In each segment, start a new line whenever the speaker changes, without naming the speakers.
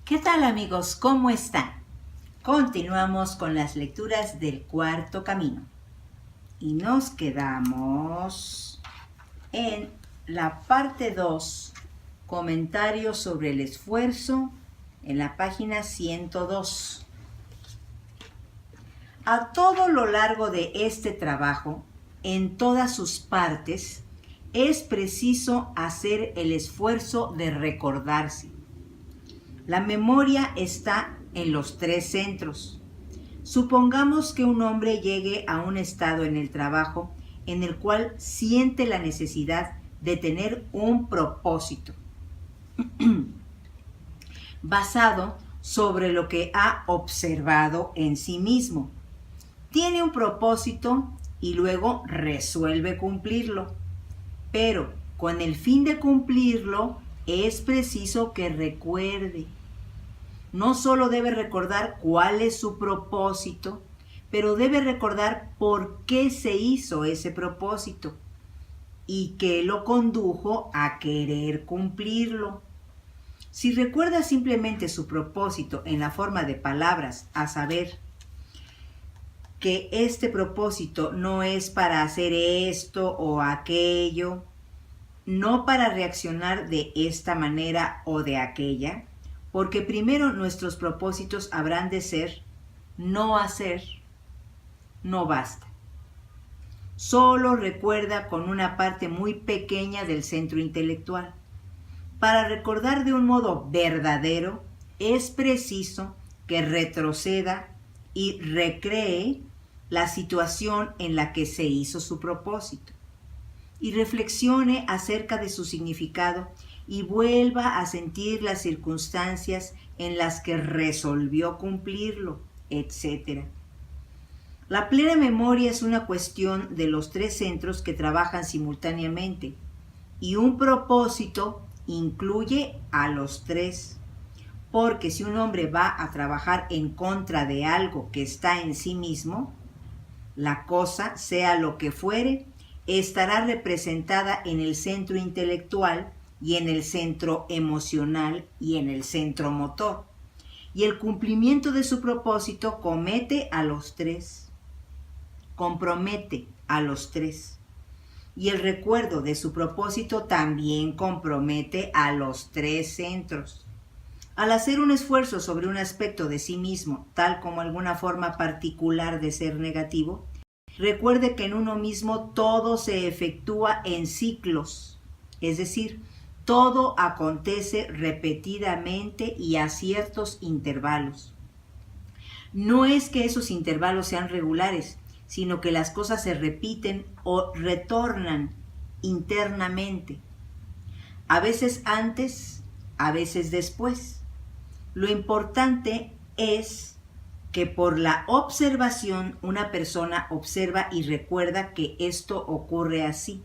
¿Qué tal amigos? ¿Cómo están? Continuamos con las lecturas del cuarto camino y nos quedamos en la parte 2, comentarios sobre el esfuerzo, en la página 102. A todo lo largo de este trabajo, en todas sus partes, es preciso hacer el esfuerzo de recordarse. La memoria está en los 3 centros. Supongamos que un hombre llegue a un estado en el trabajo en el cual siente la necesidad de tener un propósito basado sobre lo que ha observado en sí mismo. Tiene un propósito y luego resuelve cumplirlo, pero con el fin de cumplirlo es preciso que recuerde. No solo debe recordar cuál es su propósito, pero debe recordar por qué se hizo ese propósito y qué lo condujo a querer cumplirlo. Si recuerda simplemente su propósito en la forma de palabras, a saber, que este propósito no es para hacer esto o aquello, no para reaccionar de esta manera o de aquella, porque primero nuestros propósitos habrán de ser no hacer, no basta. Solo recuerda con una parte muy pequeña del centro intelectual. Para recordar de un modo verdadero, es preciso que retroceda y recree la situación en la que se hizo su propósito y reflexione acerca de su significado y vuelva a sentir las circunstancias en las que resolvió cumplirlo, etc. La plena memoria es una cuestión de los 3 centros que trabajan simultáneamente y un propósito incluye a los 3. Porque si un hombre va a trabajar en contra de algo que está en sí mismo, la cosa, sea lo que fuere, estará representada en el centro intelectual y en el centro emocional y en el centro motor. Y el cumplimiento de su propósito compromete a los 3. Y el recuerdo de su propósito también compromete a los 3 centros. Al hacer un esfuerzo sobre un aspecto de sí mismo, tal como alguna forma particular de ser negativo, recuerde que en uno mismo todo se efectúa en ciclos, es decir, todo acontece repetidamente y a ciertos intervalos. No es que esos intervalos sean regulares, sino que las cosas se repiten o retornan internamente, a veces antes, a veces después. Lo importante es que por la observación una persona observa y recuerda que esto ocurre así,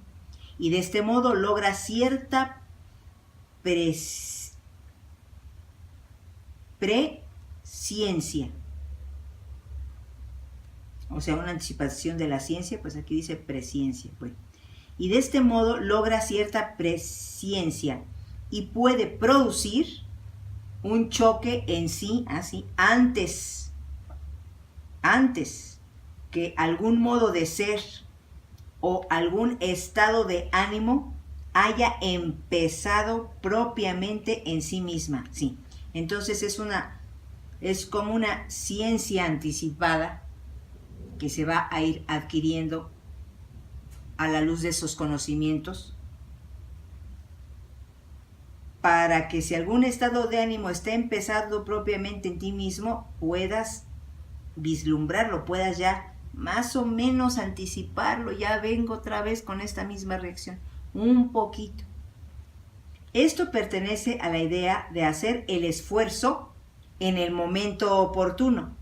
y de este modo logra cierta presciencia, o sea, una anticipación de la ciencia, pues aquí dice presciencia, pues. Y de este modo logra cierta presciencia y puede producir un choque en sí, así, antes que algún modo de ser o algún estado de ánimo haya empezado propiamente en sí misma, sí. Entonces es como una ciencia anticipada que se va a ir adquiriendo a la luz de esos conocimientos, para que si algún estado de ánimo está empezando propiamente en ti mismo, puedas vislumbrarlo, puedas ya más o menos anticiparlo. Ya vengo otra vez con esta misma reacción, un poquito. Esto pertenece a la idea de hacer el esfuerzo en el momento oportuno.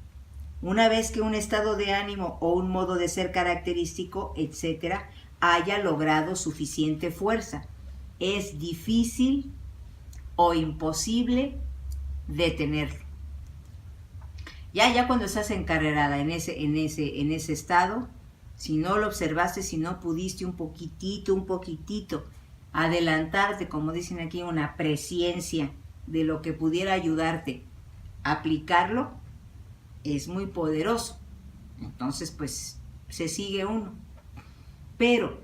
Una vez que un estado de ánimo o un modo de ser característico, etc., haya logrado suficiente fuerza, es difícil o imposible detenerlo. Ya cuando estás encarrerada en ese estado, si no lo observaste, si no pudiste un poquitito adelantarte, como dicen aquí, una presciencia de lo que pudiera ayudarte aplicarlo es muy poderoso. Entonces, pues, se sigue uno. Pero,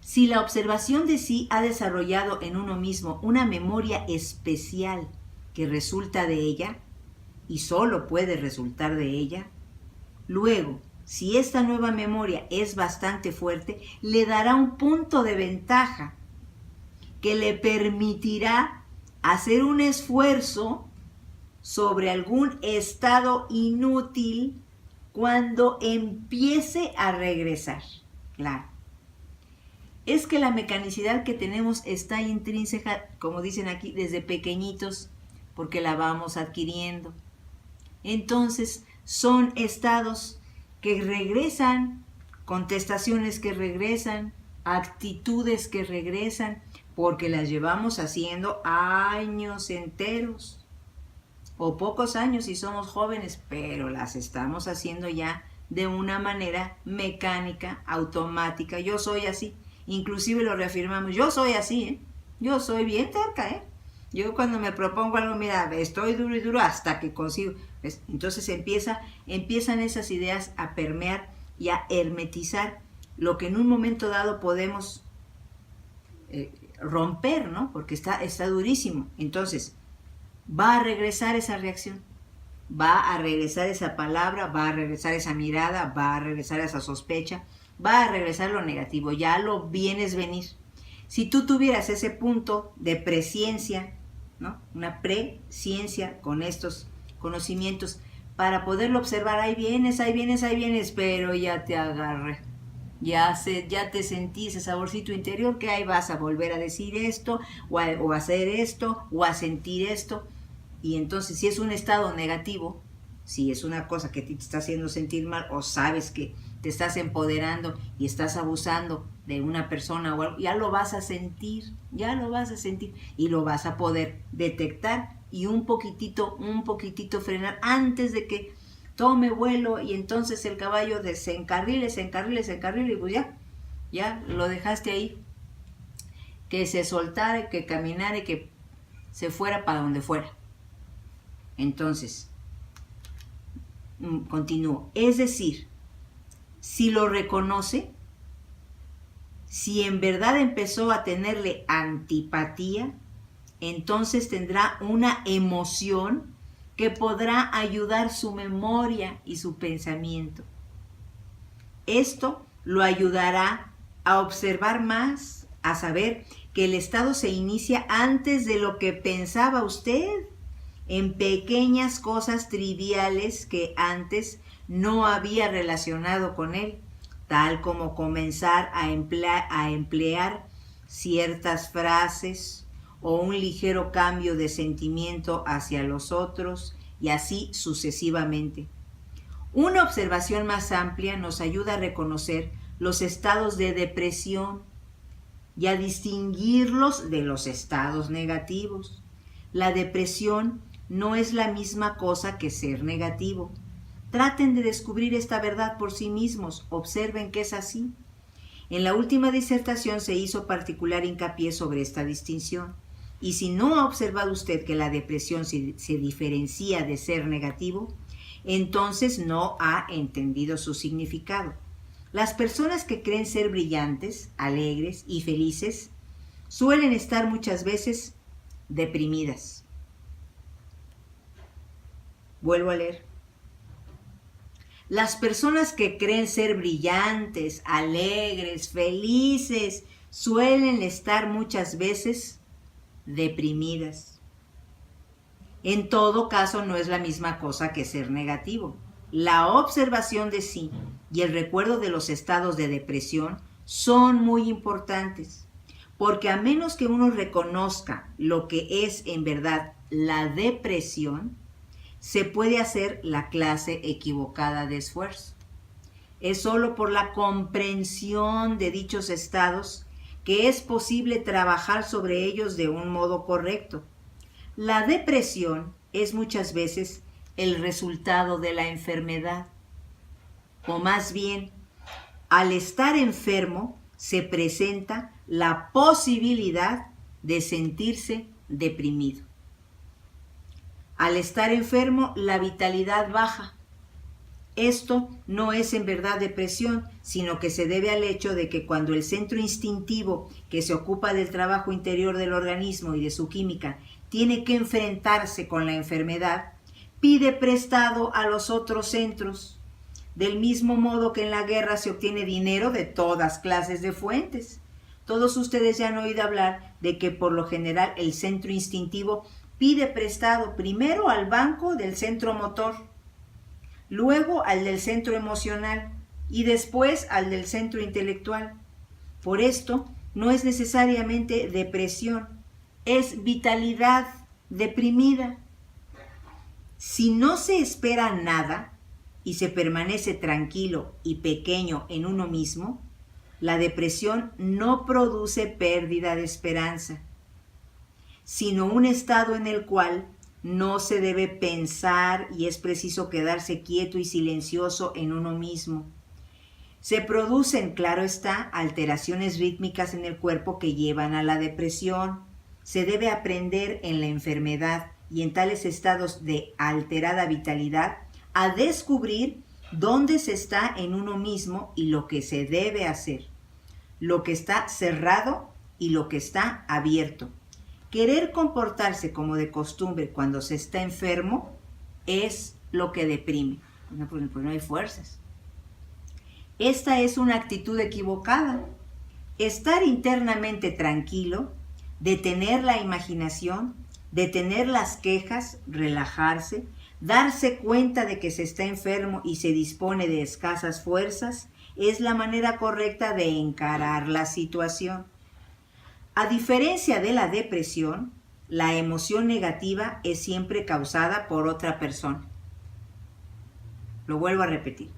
si la observación de sí ha desarrollado en uno mismo una memoria especial que resulta de ella, y solo puede resultar de ella, luego, si esta nueva memoria es bastante fuerte, le dará un punto de ventaja que le permitirá hacer un esfuerzo sobre algún estado inútil cuando empiece a regresar. Claro. Es que la mecanicidad que tenemos está intrínseca, como dicen aquí, desde pequeñitos, porque la vamos adquiriendo. Entonces, son estados que regresan, contestaciones que regresan, actitudes que regresan, porque las llevamos haciendo años enteros, o pocos años si somos jóvenes, pero las estamos haciendo ya de una manera mecánica, automática. Yo soy así, inclusive lo reafirmamos, yo soy así, ¿eh? Yo soy bien terca, ¿eh? Yo cuando me propongo algo, mira, estoy duro y duro hasta que consigo. ¿Ves? Entonces empiezan esas ideas a permear y a hermetizar lo que en un momento dado podemos romper, ¿no? Porque está durísimo. Entonces, va a regresar esa reacción, va a regresar esa palabra, va a regresar esa mirada, va a regresar esa sospecha, va a regresar lo negativo, ya lo vienes venir. Si tú tuvieras ese punto de presciencia, ¿no? Una presciencia con estos conocimientos, para poderlo observar, ahí vienes, pero ya te agarré. Ya te sentí ese saborcito interior que ahí vas a volver a decir esto, o a hacer esto, o a sentir esto. Y entonces, si es un estado negativo, si es una cosa que te está haciendo sentir mal, o sabes que te estás empoderando y estás abusando de una persona o algo, ya lo vas a sentir, y lo vas a poder detectar y un poquitito frenar antes de que tome vuelo y entonces el caballo se encarrile y pues ya lo dejaste ahí, que se soltara, que caminara y que se fuera para donde fuera. Entonces, continúo. Es decir, si lo reconoce, si en verdad empezó a tenerle antipatía, entonces tendrá una emoción que podrá ayudar su memoria y su pensamiento. Esto lo ayudará a observar más, a saber que el estado se inicia antes de lo que pensaba usted, en pequeñas cosas triviales que antes no había relacionado con él, tal como comenzar a emplear ciertas frases o un ligero cambio de sentimiento hacia los otros y así sucesivamente. Una observación más amplia nos ayuda a reconocer los estados de depresión y a distinguirlos de los estados negativos. La depresión no es la misma cosa que ser negativo. Traten de descubrir esta verdad por sí mismos, observen que es así. En la última disertación se hizo particular hincapié sobre esta distinción. Y si no ha observado usted que la depresión se diferencia de ser negativo, entonces no ha entendido su significado. Las personas que creen ser brillantes, alegres y felices suelen estar muchas veces deprimidas. Vuelvo a leer. Las personas que creen ser brillantes, alegres, felices, suelen estar muchas veces deprimidas. En todo caso, no es la misma cosa que ser negativo. La observación de sí y el recuerdo de los estados de depresión son muy importantes, porque a menos que uno reconozca lo que es en verdad la depresión, se puede hacer la clase equivocada de esfuerzo. Es solo por la comprensión de dichos estados que es posible trabajar sobre ellos de un modo correcto. La depresión es muchas veces el resultado de la enfermedad, o más bien, al estar enfermo se presenta la posibilidad de sentirse deprimido. Al estar enfermo, la vitalidad baja. Esto no es en verdad depresión, sino que se debe al hecho de que cuando el centro instintivo que se ocupa del trabajo interior del organismo y de su química tiene que enfrentarse con la enfermedad, pide prestado a los otros centros, del mismo modo que en la guerra se obtiene dinero de todas clases de fuentes. Todos ustedes ya han oído hablar de que por lo general el centro instintivo pide prestado primero al banco del centro motor, luego al del centro emocional y después al del centro intelectual. Por esto no es necesariamente depresión, es vitalidad deprimida. Si no se espera nada y se permanece tranquilo y pequeño en uno mismo, la depresión no produce pérdida de esperanza, sino un estado en el cual no se debe pensar y es preciso quedarse quieto y silencioso en uno mismo. Se producen, claro está, alteraciones rítmicas en el cuerpo que llevan a la depresión. Se debe aprender en la enfermedad y en tales estados de alterada vitalidad a descubrir dónde se está en uno mismo y lo que se debe hacer, lo que está cerrado y lo que está abierto. Querer comportarse como de costumbre cuando se está enfermo es lo que deprime. Pues no hay fuerzas. Esta es una actitud equivocada. Estar internamente tranquilo, detener la imaginación, detener las quejas, relajarse, darse cuenta de que se está enfermo y se dispone de escasas fuerzas, es la manera correcta de encarar la situación. A diferencia de la depresión, la emoción negativa es siempre causada por otra persona. Lo vuelvo a repetir.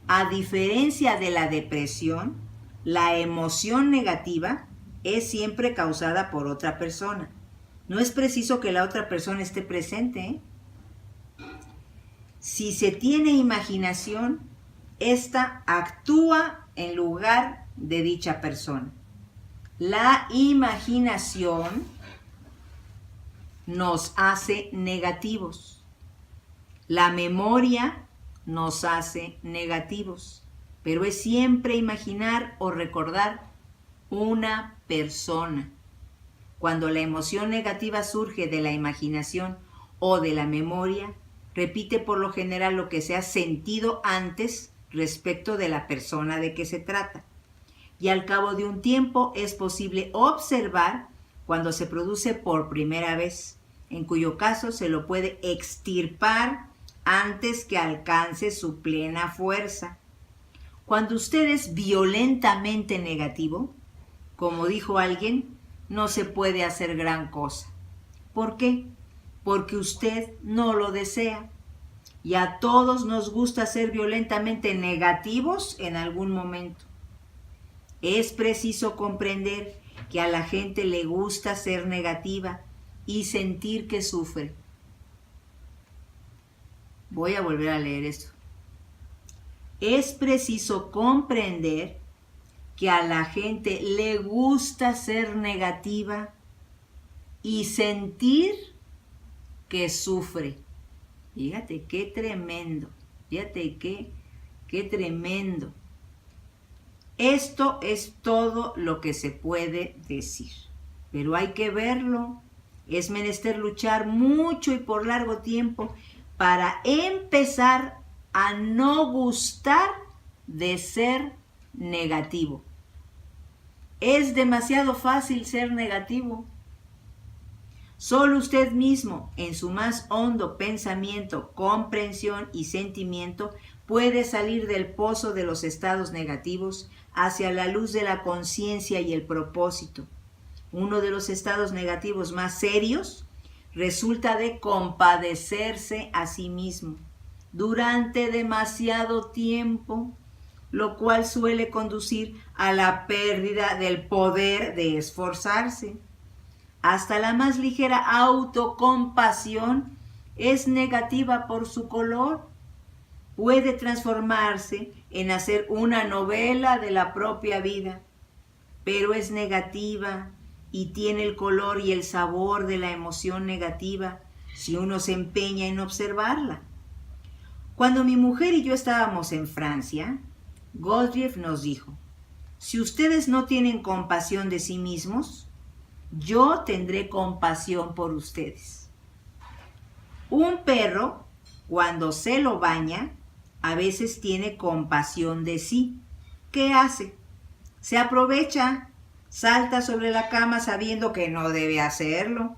A diferencia de la depresión, la emoción negativa es siempre causada por otra persona. No es preciso que la otra persona esté presente, ¿eh? Si se tiene imaginación, esta actúa en lugar de dicha persona. La imaginación nos hace negativos. La memoria nos hace negativos. Pero es siempre imaginar o recordar una persona. Cuando la emoción negativa surge de la imaginación o de la memoria, repite por lo general lo que se ha sentido antes respecto de la persona de que se trata. Y al cabo de un tiempo es posible observar cuando se produce por primera vez, en cuyo caso se lo puede extirpar antes que alcance su plena fuerza. Cuando usted es violentamente negativo, como dijo alguien, no se puede hacer gran cosa. ¿Por qué? Porque usted no lo desea. Y a todos nos gusta ser violentamente negativos en algún momento. Es preciso comprender que a la gente le gusta ser negativa y sentir que sufre. Voy a volver a leer esto. Es preciso comprender que a la gente le gusta ser negativa y sentir que sufre. Fíjate qué tremendo, fíjate qué tremendo. Esto es todo lo que se puede decir, pero hay que verlo. Es menester luchar mucho y por largo tiempo para empezar a no gustar de ser negativo. Es demasiado fácil ser negativo. Solo usted mismo, en su más hondo pensamiento, comprensión y sentimiento, puede salir del pozo de los estados negativos hacia la luz de la conciencia y el propósito. Uno de los estados negativos más serios resulta de compadecerse a sí mismo durante demasiado tiempo, lo cual suele conducir a la pérdida del poder de esforzarse. Hasta la más ligera autocompasión es negativa por su color. Puede transformarse en hacer una novela de la propia vida, pero es negativa y tiene el color y el sabor de la emoción negativa, si uno se empeña en observarla. Cuando mi mujer y yo estábamos en Francia, Goldrev nos dijo: si ustedes no tienen compasión de sí mismos, yo tendré compasión por ustedes. Un perro, cuando se lo baña, a veces tiene compasión de sí. ¿Qué hace? Se aprovecha, salta sobre la cama sabiendo que no debe hacerlo.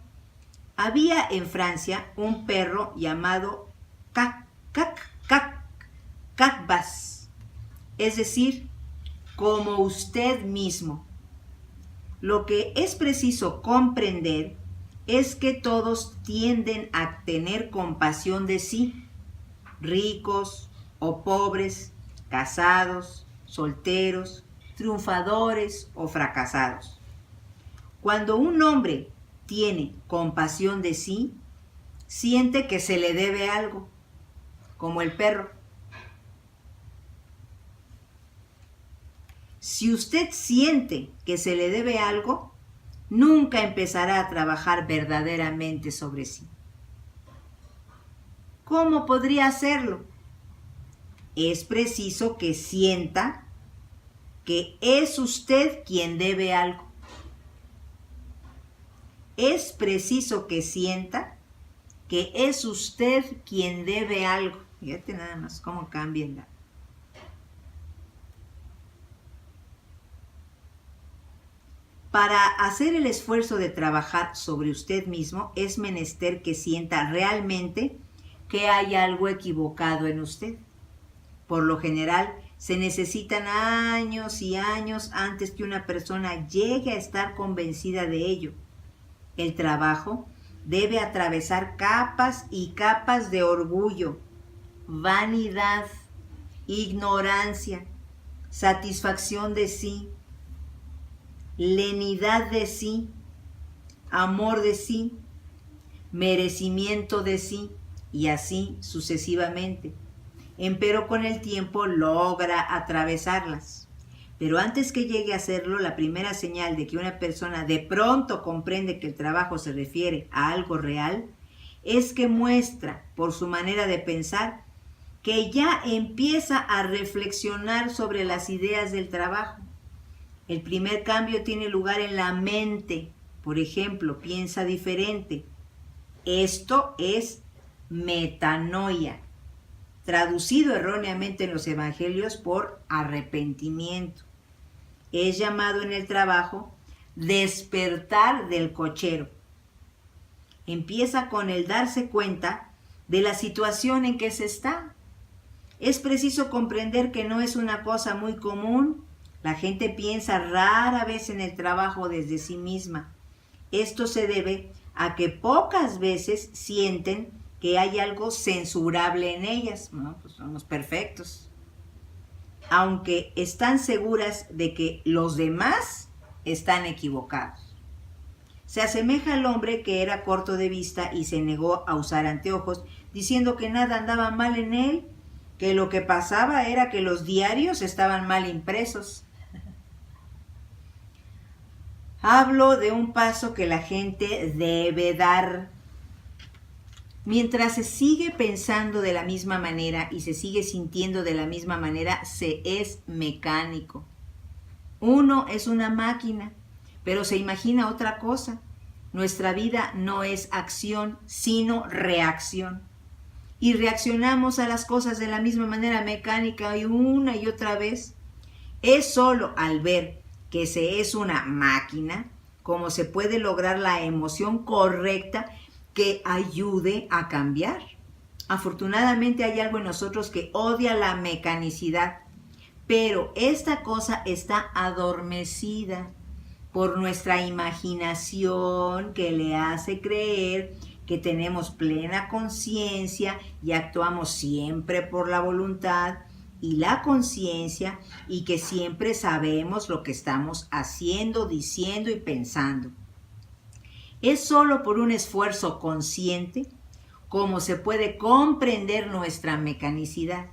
Había en Francia un perro llamado Cacbas, es decir, como usted mismo. Lo que es preciso comprender es que todos tienden a tener compasión de sí, ricos o pobres, casados, solteros, triunfadores o fracasados. Cuando un hombre tiene compasión de sí, siente que se le debe algo, como el perro. Si usted siente que se le debe algo, nunca empezará a trabajar verdaderamente sobre sí. ¿Cómo podría hacerlo? Es preciso que sienta que es usted quien debe algo. Es preciso que sienta que es usted quien debe algo. Fíjate nada más cómo cambia la... Para hacer el esfuerzo de trabajar sobre usted mismo, es menester que sienta realmente que hay algo equivocado en usted. Por lo general, se necesitan años y años antes que una persona llegue a estar convencida de ello. El trabajo debe atravesar capas y capas de orgullo, vanidad, ignorancia, satisfacción de sí, lenidad de sí, amor de sí, merecimiento de sí, y así sucesivamente. Empero con el tiempo logra atravesarlas. Pero antes que llegue a hacerlo, la primera señal de que una persona de pronto comprende que el trabajo se refiere a algo real es que muestra, por su manera de pensar, que ya empieza a reflexionar sobre las ideas del trabajo. El primer cambio tiene lugar en la mente. Por ejemplo, piensa diferente. Esto es metanoia, traducido erróneamente en los evangelios por arrepentimiento. Es llamado en el trabajo despertar del cochero. Empieza con el darse cuenta de la situación en que se está. Es preciso comprender que no es una cosa muy común. La gente piensa rara vez en el trabajo desde sí misma. Esto se debe a que pocas veces sienten que hay algo censurable en ellas. No, pues somos perfectos. Aunque están seguras de que los demás están equivocados. Se asemeja al hombre que era corto de vista y se negó a usar anteojos, diciendo que nada andaba mal en él, que lo que pasaba era que los diarios estaban mal impresos. Hablo de un paso que la gente debe dar. Mientras se sigue pensando de la misma manera y se sigue sintiendo de la misma manera, se es mecánico. Uno es una máquina, pero se imagina otra cosa. Nuestra vida no es acción, sino reacción. Y reaccionamos a las cosas de la misma manera mecánica y una y otra vez. Es solo al ver que se es una máquina como se puede lograr la emoción correcta que ayude a cambiar. Afortunadamente hay algo en nosotros que odia la mecanicidad, pero esta cosa está adormecida por nuestra imaginación que le hace creer que tenemos plena conciencia y actuamos siempre por la voluntad y la conciencia y que siempre sabemos lo que estamos haciendo, diciendo y pensando. Es solo por un esfuerzo consciente como se puede comprender nuestra mecanicidad.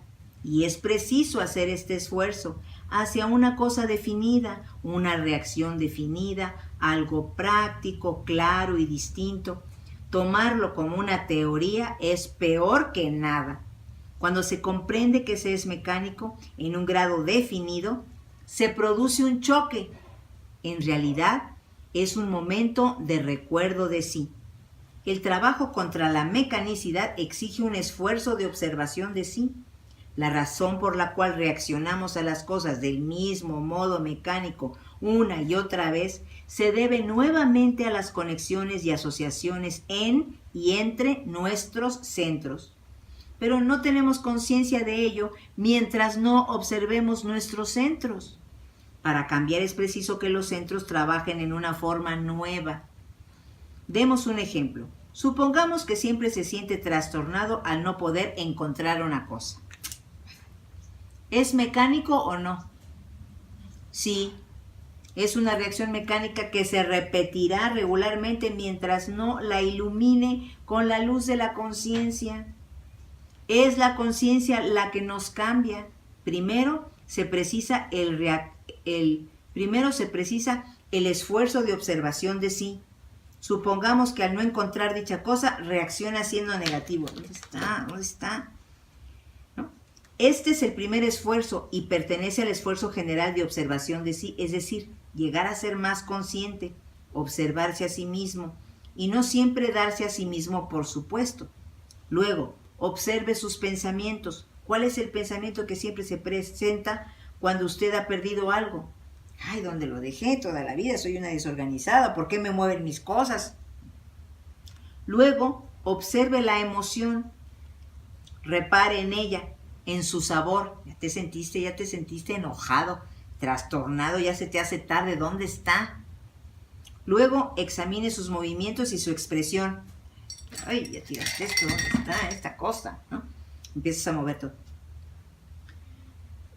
Y es preciso hacer este esfuerzo hacia una cosa definida, una reacción definida, algo práctico, claro y distinto. Tomarlo como una teoría es peor que nada. Cuando se comprende que se es mecánico en un grado definido, se produce un choque. En realidad, es un momento de recuerdo de sí. El trabajo contra la mecanicidad exige un esfuerzo de observación de sí. La razón por la cual reaccionamos a las cosas del mismo modo mecánico una y otra vez se debe nuevamente a las conexiones y asociaciones en y entre nuestros centros. Pero no tenemos conciencia de ello mientras no observemos nuestros centros. Para cambiar es preciso que los centros trabajen en una forma nueva. Demos un ejemplo. Supongamos que siempre se siente trastornado al no poder encontrar una cosa. ¿Es mecánico o no? Sí, es una reacción mecánica que se repetirá regularmente mientras no la ilumine con la luz de la conciencia. Es la conciencia la que nos cambia. Primero se precisa el esfuerzo de observación de sí. Supongamos que al no encontrar dicha cosa reacciona siendo negativo. ¿Dónde está? ¿Dónde está? ¿No? Este es el primer esfuerzo y pertenece al esfuerzo general de observación de sí, es decir, llegar a ser más consciente, observarse a sí mismo y no siempre darse a sí mismo por supuesto. Luego, observe sus pensamientos. ¿Cuál es el pensamiento que siempre se presenta cuando usted ha perdido algo? Ay, ¿dónde lo dejé toda la vida? Soy una desorganizada. ¿Por qué me mueven mis cosas? Luego, observe la emoción. Repare en ella, en su sabor. Ya te sentiste enojado, trastornado, ya se te hace tarde. ¿Dónde está? Luego, examine sus movimientos y su expresión. Ay, ya tiraste esto. ¿Dónde está esta cosa? ¿No? Empiezas a mover todo.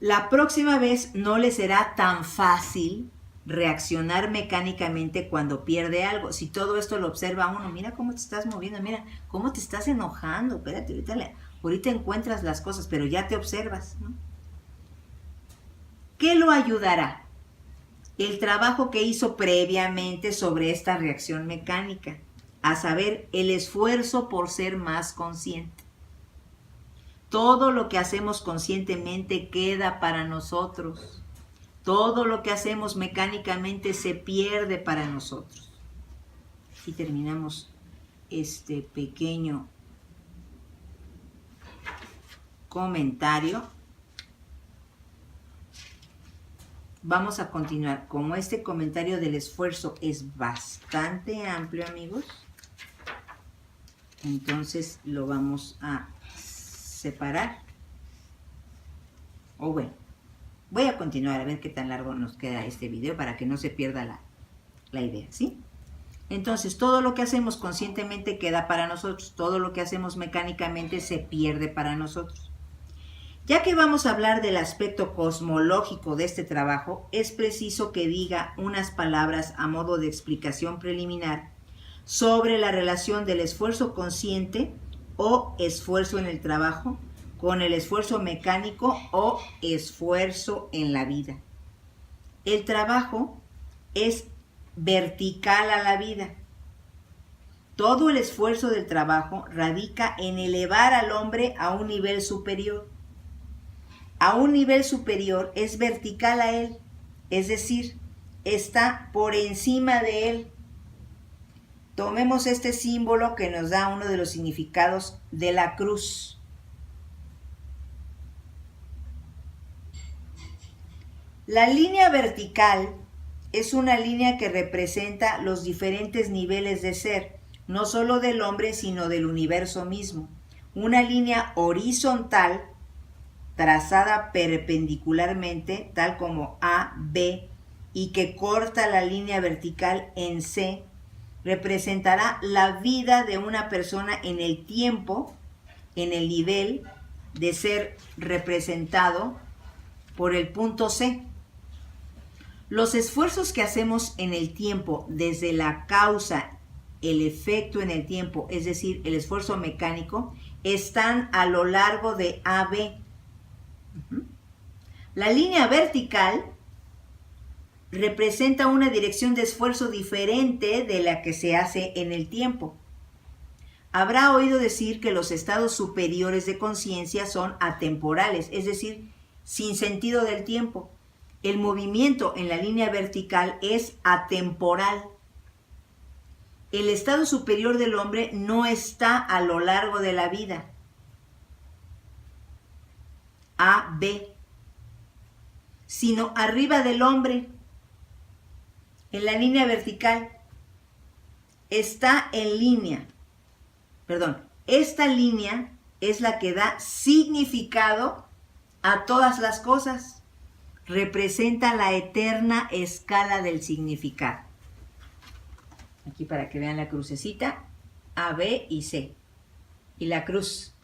La próxima vez no le será tan fácil reaccionar mecánicamente cuando pierde algo. Si todo esto lo observa uno, mira cómo te estás moviendo, mira cómo te estás enojando. Espérate, ahorita encuentras las cosas, pero ya te observas, ¿no? ¿Qué lo ayudará? El trabajo que hizo previamente sobre esta reacción mecánica, a saber, el esfuerzo por ser más consciente. Todo lo que hacemos conscientemente queda para nosotros. Todo lo que hacemos mecánicamente se pierde para nosotros. Aquí terminamos este pequeño comentario. Vamos a continuar. Como este comentario del esfuerzo es bastante amplio, amigos, entonces lo vamos a separar. O bueno, voy a continuar a ver qué tan largo nos queda este video para que no se pierda la idea, ¿sí? Entonces, todo lo que hacemos conscientemente queda para nosotros. Todo lo que hacemos mecánicamente se pierde para nosotros. Ya que vamos a hablar del aspecto cosmológico de este trabajo, es preciso que diga unas palabras a modo de explicación preliminar sobre la relación del esfuerzo consciente o esfuerzo en el trabajo con el esfuerzo mecánico o esfuerzo en la vida. El trabajo es vertical a la vida. Todo el esfuerzo del trabajo radica en elevar al hombre a un nivel superior. A un nivel superior es vertical a él, es decir, está por encima de él. Tomemos este símbolo que nos da uno de los significados de la cruz. La línea vertical es una línea que representa los diferentes niveles de ser, no solo del hombre, sino del universo mismo. Una línea horizontal trazada perpendicularmente, tal como A, B, y que corta la línea vertical en C, representará la vida de una persona en el tiempo, en el nivel de ser representado por el punto C. Los esfuerzos que hacemos en el tiempo desde la causa, el efecto en el tiempo, es decir, el esfuerzo mecánico, están a lo largo de AB. La línea vertical representa una dirección de esfuerzo diferente de la que se hace en el tiempo. Habrá oído decir que los estados superiores de conciencia son atemporales, es decir, sin sentido del tiempo. El movimiento en la línea vertical es atemporal. El estado superior del hombre no está a lo largo de la vida. A, B, sino arriba del hombre, en la línea vertical. Está en línea. Esta línea es la que da significado a todas las cosas. Representa la eterna escala del significado. Aquí para que vean la crucecita, A, B y C. Y la cruz.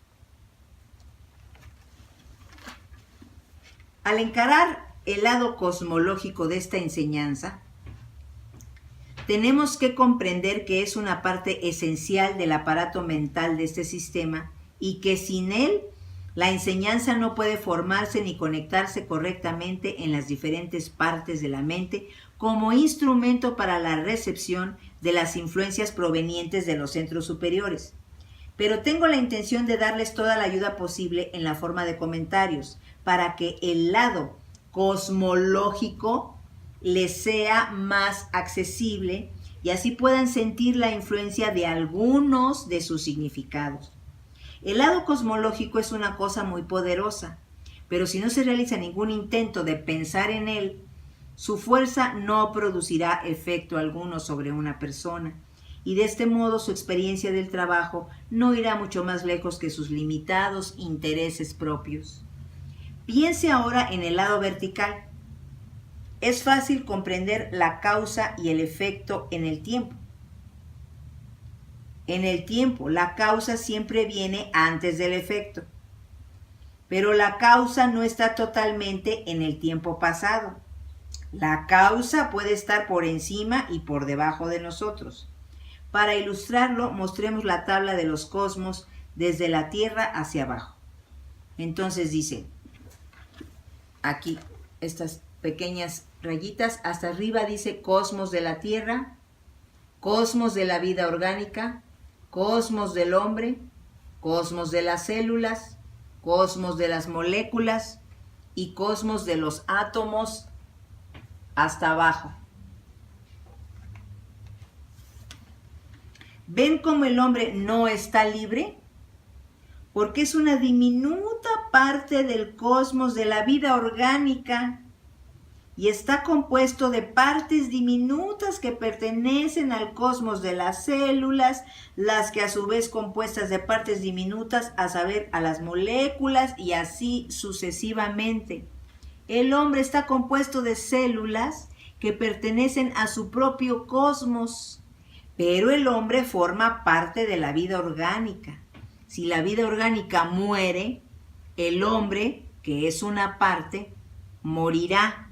Al encarar el lado cosmológico de esta enseñanza, tenemos que comprender que es una parte esencial del aparato mental de este sistema y que sin él la enseñanza no puede formarse ni conectarse correctamente en las diferentes partes de la mente como instrumento para la recepción de las influencias provenientes de los centros superiores. Pero tengo la intención de darles toda la ayuda posible en la forma de comentarios para que el lado cosmológico les sea más accesible y así puedan sentir la influencia de algunos de sus significados. El lado cosmológico es una cosa muy poderosa, pero si no se realiza ningún intento de pensar en él, su fuerza no producirá efecto alguno sobre una persona, y de este modo su experiencia del trabajo no irá mucho más lejos que sus limitados intereses propios. Piense ahora en el lado vertical. Es fácil comprender la causa y el efecto en el tiempo. En el tiempo, la causa siempre viene antes del efecto. Pero la causa no está totalmente en el tiempo pasado. La causa puede estar por encima y por debajo de nosotros. Para ilustrarlo, mostremos la tabla de los cosmos desde la Tierra hacia abajo. Entonces dice, aquí, estas pequeñas rayitas, hasta arriba dice cosmos de la Tierra, cosmos de la vida orgánica, cosmos del hombre, cosmos de las células, cosmos de las moléculas y cosmos de los átomos hasta abajo. ¿Ven cómo el hombre no está libre? Porque es una diminuta parte del cosmos de la vida orgánica y está compuesto de partes diminutas que pertenecen al cosmos de las células, las que a su vez compuestas de partes diminutas, a saber, a las moléculas y así sucesivamente. El hombre está compuesto de células que pertenecen a su propio cosmos, pero el hombre forma parte de la vida orgánica. Si la vida orgánica muere, el hombre, que es una parte, morirá.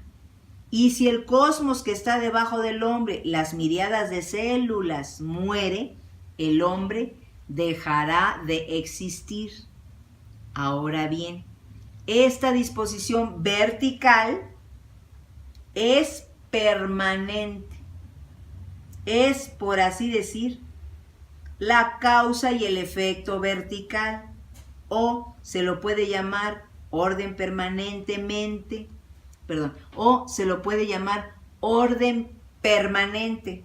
Y si el cosmos que está debajo del hombre, las miríadas de células, muere, el hombre dejará de existir. Ahora bien, esta disposición vertical es permanente. Es, por así decir, la causa y el efecto vertical, o se lo puede llamar orden o se lo puede llamar orden permanente,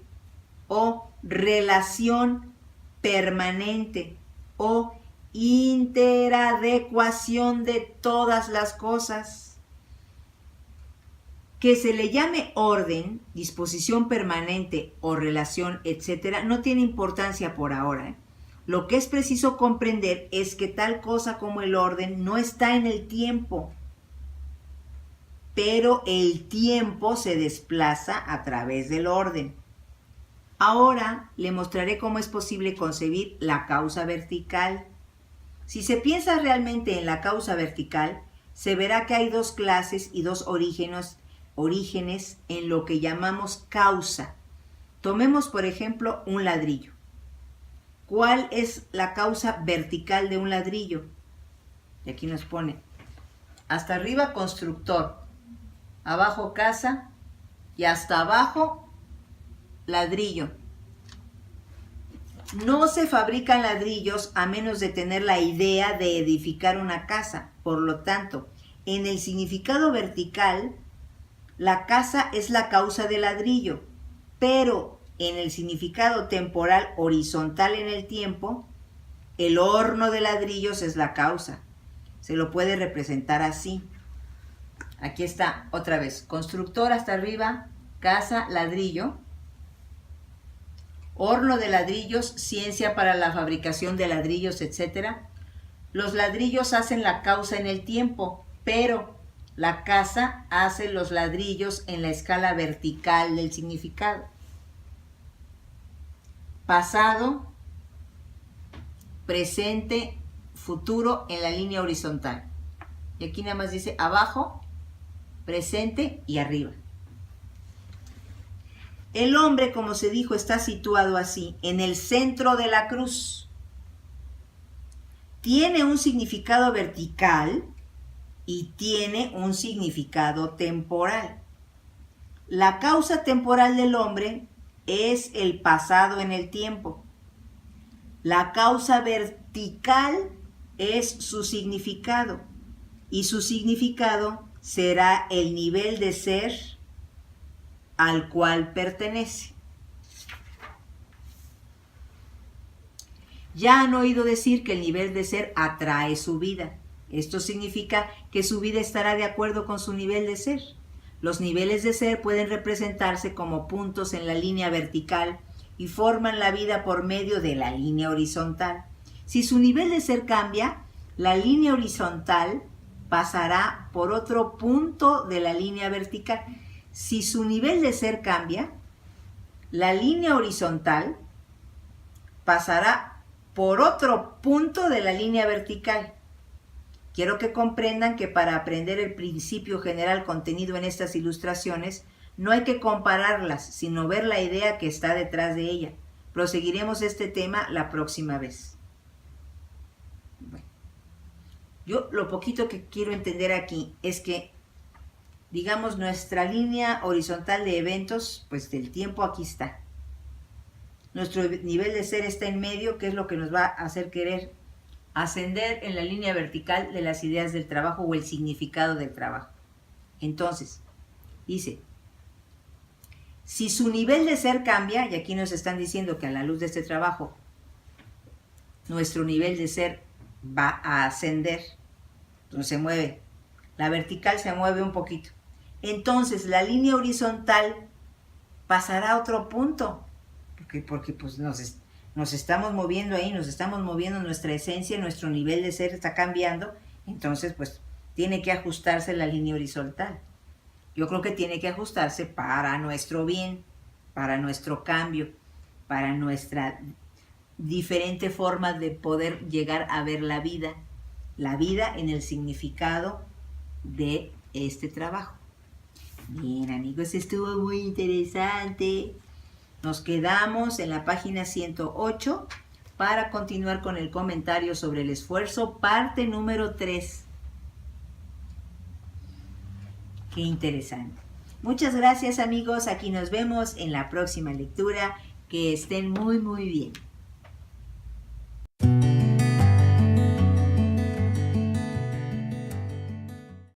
o relación permanente, o interadecuación de todas las cosas. Que se le llame orden, disposición permanente o relación, etcétera, no tiene importancia por ahora. Lo que es preciso comprender es que tal cosa como el orden no está en el tiempo, pero el tiempo se desplaza a través del orden. Ahora le mostraré cómo es posible concebir la causa vertical. Si se piensa realmente en la causa vertical, se verá que hay dos clases y dos orígenes en lo que llamamos causa. Tomemos, por ejemplo, un ladrillo. ¿Cuál es la causa vertical de un ladrillo? Y aquí nos pone, hasta arriba constructor, abajo casa y hasta abajo ladrillo. No se fabrican ladrillos a menos de tener la idea de edificar una casa. Por lo tanto, en el significado vertical, la casa es la causa del ladrillo, pero en el significado temporal horizontal en el tiempo, el horno de ladrillos es la causa. Se lo puede representar así. Aquí está otra vez. Constructor hasta arriba, casa, ladrillo. Horno de ladrillos, ciencia para la fabricación de ladrillos, etc. Los ladrillos hacen la causa en el tiempo, pero la casa hace los ladrillos en la escala vertical del significado. Pasado, presente, futuro en la línea horizontal. Y aquí nada más dice abajo, presente y arriba. El hombre, como se dijo, está situado así, en el centro de la cruz. Tiene un significado vertical y tiene un significado temporal. La causa temporal del hombre es el pasado en el tiempo. La causa vertical es su significado, y su significado será el nivel de ser al cual pertenece. Ya han oído decir que el nivel de ser atrae su vida. Esto significa que su vida estará de acuerdo con su nivel de ser. Los niveles de ser pueden representarse como puntos en la línea vertical y forman la vida por medio de la línea horizontal. Si su nivel de ser cambia, la línea horizontal pasará por otro punto de la línea vertical. Si su nivel de ser cambia, la línea horizontal pasará por otro punto de la línea vertical. Quiero que comprendan que para aprender el principio general contenido en estas ilustraciones, no hay que compararlas, sino ver la idea que está detrás de ella. Proseguiremos este tema la próxima vez. Bueno, yo lo poquito que quiero entender aquí es que, digamos, nuestra línea horizontal de eventos, pues del tiempo aquí está. Nuestro nivel de ser está en medio, que es lo que nos va a hacer querer ascender en la línea vertical de las ideas del trabajo o el significado del trabajo. Entonces, dice, si su nivel de ser cambia, y aquí nos están diciendo que a la luz de este trabajo, nuestro nivel de ser va a ascender, entonces se mueve, la vertical se mueve un poquito. Entonces la línea horizontal pasará a otro punto, porque pues nos estamos moviendo ahí, nos estamos moviendo nuestra esencia, nuestro nivel de ser está cambiando, entonces pues tiene que ajustarse la línea horizontal. Yo creo que tiene que ajustarse para nuestro bien, para nuestro cambio, para nuestra diferente forma de poder llegar a ver la vida en el significado de este trabajo. Bien, amigos, estuvo muy interesante. Nos quedamos en la página 108 para continuar con el comentario sobre el esfuerzo, parte número 3. Qué interesante. Muchas gracias, amigos. Aquí nos vemos en la próxima lectura. Que estén muy, muy bien.